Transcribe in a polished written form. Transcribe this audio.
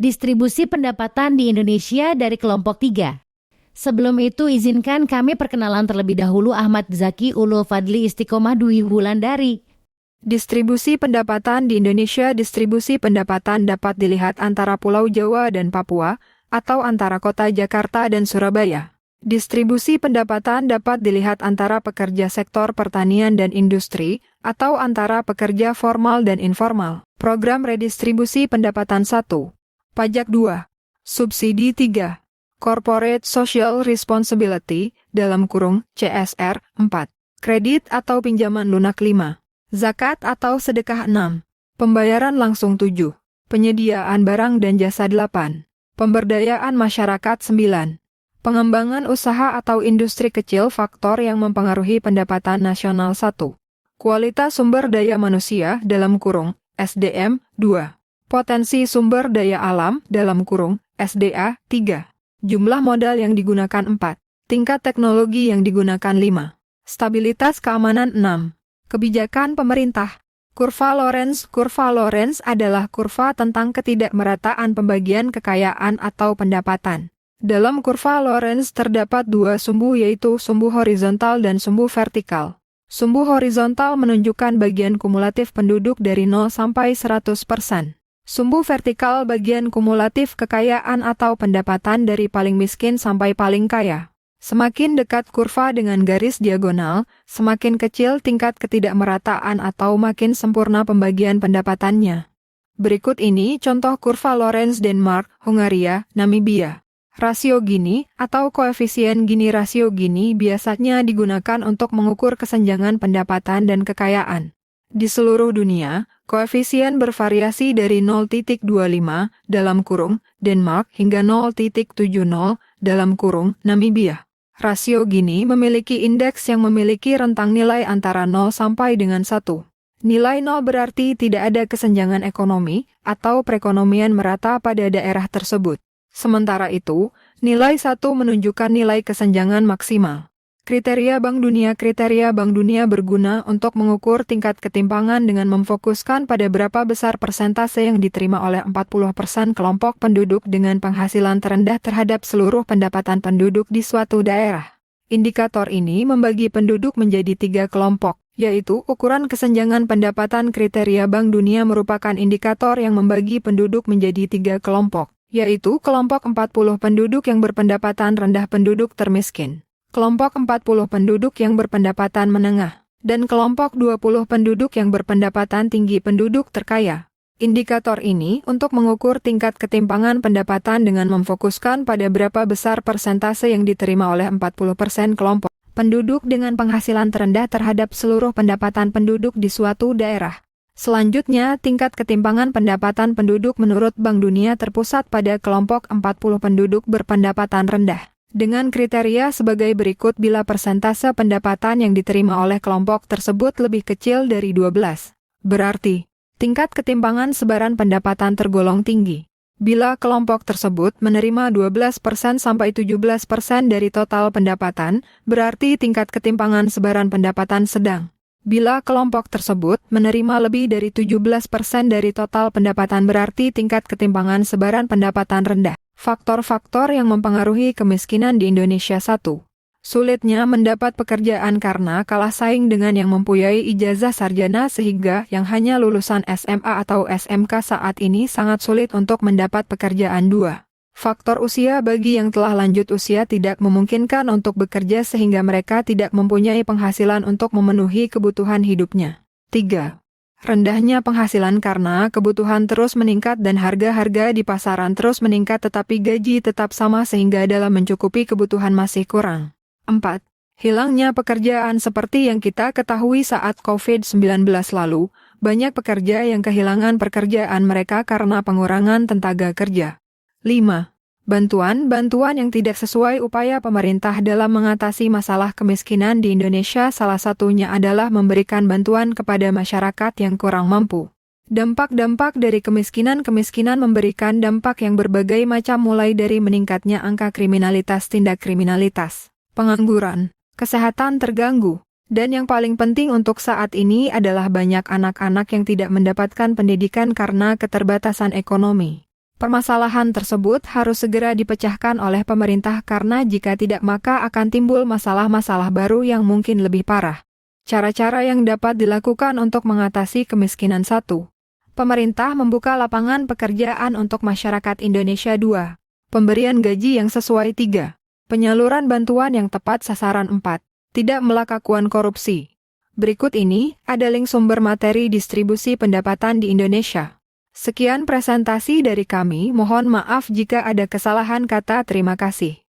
Distribusi pendapatan di Indonesia dari kelompok 3. Sebelum itu izinkan kami perkenalan terlebih dahulu Ahmad Zaki Ulul Fadli Istiqomah Dwi Wulandari. Distribusi pendapatan di Indonesia. Distribusi pendapatan dapat dilihat antara Pulau Jawa dan Papua, atau antara kota Jakarta dan Surabaya. Distribusi pendapatan dapat dilihat antara pekerja sektor pertanian dan industri, atau antara pekerja formal dan informal. Program redistribusi pendapatan 1. Pajak 2. Subsidi 3. Corporate Social Responsibility, (CSR) 4. Kredit atau pinjaman lunak 5. Zakat atau sedekah 6. Pembayaran langsung 7. Penyediaan barang dan jasa 8. Pemberdayaan masyarakat 9. Pengembangan usaha atau industri kecil. Faktor yang mempengaruhi pendapatan nasional 1. Kualitas sumber daya manusia (SDM) 2. Potensi sumber daya alam (SDA) 3. Jumlah modal yang digunakan 4. Tingkat teknologi yang digunakan 5. Stabilitas keamanan 6. Kebijakan pemerintah. Kurva Lorenz. Kurva Lorenz adalah kurva tentang ketidakmerataan pembagian kekayaan atau pendapatan. Dalam kurva Lorenz terdapat dua sumbu, yaitu sumbu horizontal dan sumbu vertikal. Sumbu horizontal menunjukkan bagian kumulatif penduduk dari 0 sampai 100%. Sumbu vertikal bagian kumulatif kekayaan atau pendapatan dari paling miskin sampai paling kaya. Semakin dekat kurva dengan garis diagonal, semakin kecil tingkat ketidakmerataan atau makin sempurna pembagian pendapatannya. Berikut ini contoh kurva Lorenz Denmark, Hungaria, Namibia. Rasio Gini atau koefisien Gini. Rasio Gini biasanya digunakan untuk mengukur kesenjangan pendapatan dan kekayaan. Di seluruh dunia, koefisien bervariasi dari 0,25 (Denmark) hingga 0,70 (Namibia). Rasio Gini memiliki indeks yang memiliki rentang nilai antara 0 sampai dengan 1. Nilai 0 berarti tidak ada kesenjangan ekonomi atau perekonomian merata pada daerah tersebut. Sementara itu, nilai 1 menunjukkan nilai kesenjangan maksimal. Kriteria Bank Dunia. Kriteria Bank Dunia berguna untuk mengukur tingkat ketimpangan dengan memfokuskan pada berapa besar persentase yang diterima oleh 40% kelompok penduduk dengan penghasilan terendah terhadap seluruh pendapatan penduduk di suatu daerah. Indikator ini membagi penduduk menjadi 3 kelompok, yaitu ukuran kesenjangan pendapatan. Kriteria Bank Dunia merupakan indikator yang membagi penduduk menjadi 3 kelompok, yaitu kelompok 40 penduduk yang berpendapatan rendah penduduk termiskin, kelompok 40 penduduk yang berpendapatan menengah, dan kelompok 20 penduduk yang berpendapatan tinggi penduduk terkaya. Indikator ini untuk mengukur tingkat ketimpangan pendapatan dengan memfokuskan pada berapa besar persentase yang diterima oleh 40% kelompok penduduk dengan penghasilan terendah terhadap seluruh pendapatan penduduk di suatu daerah. Selanjutnya, tingkat ketimpangan pendapatan penduduk menurut Bank Dunia terpusat pada kelompok 40 penduduk berpendapatan rendah, dengan kriteria sebagai berikut. Bila persentase pendapatan yang diterima oleh kelompok tersebut lebih kecil dari 12, berarti tingkat ketimpangan sebaran pendapatan tergolong tinggi. Bila kelompok tersebut menerima 12% sampai 17% dari total pendapatan, berarti tingkat ketimpangan sebaran pendapatan sedang. Bila kelompok tersebut menerima lebih dari 17% dari total pendapatan, berarti tingkat ketimpangan sebaran pendapatan rendah. Faktor-faktor yang mempengaruhi kemiskinan di Indonesia. 1. Sulitnya mendapat pekerjaan karena kalah saing dengan yang mempunyai ijazah sarjana, sehingga yang hanya lulusan SMA atau SMK saat ini sangat sulit untuk mendapat pekerjaan. 2. Faktor usia. Bagi yang telah lanjut usia tidak memungkinkan untuk bekerja sehingga mereka tidak mempunyai penghasilan untuk memenuhi kebutuhan hidupnya. 3. Rendahnya penghasilan karena kebutuhan terus meningkat dan harga-harga di pasaran terus meningkat tetapi gaji tetap sama sehingga dalam mencukupi kebutuhan masih kurang. 4. Hilangnya pekerjaan. Seperti yang kita ketahui saat COVID-19 lalu, banyak pekerja yang kehilangan pekerjaan mereka karena pengurangan tenaga kerja. 5. Bantuan-bantuan yang tidak sesuai upaya pemerintah dalam mengatasi masalah kemiskinan di Indonesia. Salah satunya adalah memberikan bantuan kepada masyarakat yang kurang mampu. Dampak-dampak dari kemiskinan memberikan dampak yang berbagai macam, mulai dari meningkatnya angka kriminalitas, tindak kriminalitas, pengangguran, kesehatan terganggu, dan yang paling penting untuk saat ini adalah banyak anak-anak yang tidak mendapatkan pendidikan karena keterbatasan ekonomi. Permasalahan tersebut harus segera dipecahkan oleh pemerintah karena jika tidak maka akan timbul masalah-masalah baru yang mungkin lebih parah. Cara-cara yang dapat dilakukan untuk mengatasi kemiskinan 1. Pemerintah membuka lapangan pekerjaan untuk masyarakat Indonesia 2. Pemberian gaji yang sesuai 3. Penyaluran bantuan yang tepat sasaran 4. Tidak melakukan korupsi. Berikut ini ada link sumber materi distribusi pendapatan di Indonesia. Sekian presentasi dari kami, mohon maaf jika ada kesalahan kata. Terima kasih.